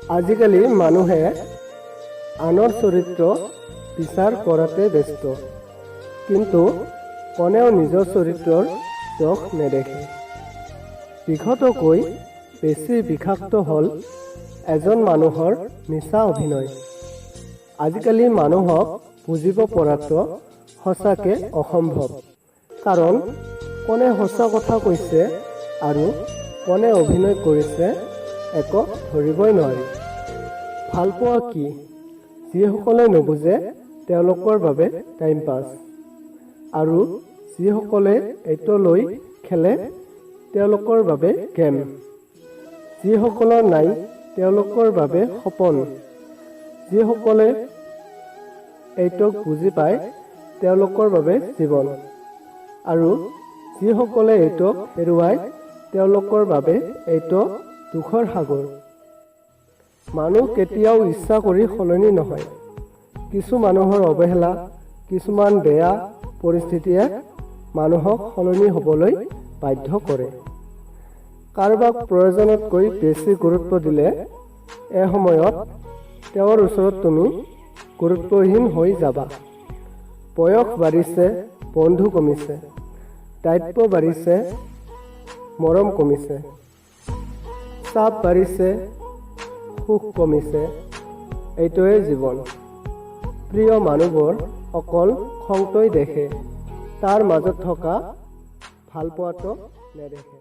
আজিকালি মানুহে আনৰ চৰিত্ৰ বিচাৰ কৰাতে ব্যস্ত, কিন্তু কোনেও নিজৰ চৰিত্ৰৰ দোষ নেদেখে। বিগতকৈ বেছি বিষাক্ত হ'ল এজন মানুহৰ মিছা অভিনয়। আজিকালি মানুহক বুজিব পৰাটো সঁচাকে অসম্ভৱ, কাৰণ কোনে সঁচা কথা কৈছে আৰু কোনে অভিনয় কৰিছে একো ধৰিবই নোৱাৰি। ভালপোৱা কি? যিসকলে নুবুজে তেওঁলোকৰ বাবে টাইম পাছ, আৰু যিসকলে এইটো লৈ খেলে তেওঁলোকৰ বাবে গেম। যিসকলৰ নাই তেওঁলোকৰ বাবে সপোন। যিসকলে এইটোক বুজি পায় তেওঁলোকৰ বাবে জীৱন, আৰু যিসকলে এইটোক হেৰুৱায় তেওঁলোকৰ বাবে এইটো দুখৰ সাগৰ। মানুহ কেতিয়াও ইচ্ছা কৰি সলনি নহয়। কিছু মানুহৰ অৱহেলা, কিছুমান বেয়া পৰিস্থিতিয়ে মানুহক সলনি হ'বলৈ বাধ্য কৰে। কাৰোবাক প্ৰয়োজনতকৈ বেছি গুৰুত্ব দিলে এসময়ত তেওঁৰ ওচৰত তুমি গুৰুত্বহীন হৈ যাবা। বয়স বাঢ়িছে, বন্ধু কমিছে, দায়িত্ব বাঢ়িছে, মৰম কমিছে, চাপ বাঢ়িছে, সুখ কমিছে। এইটোৱে জীৱন। প্ৰিয় মানুহবোৰ অকল খংটোই দেখে, তাৰ মাজত থকা ভালপোৱাটো নেদেখে।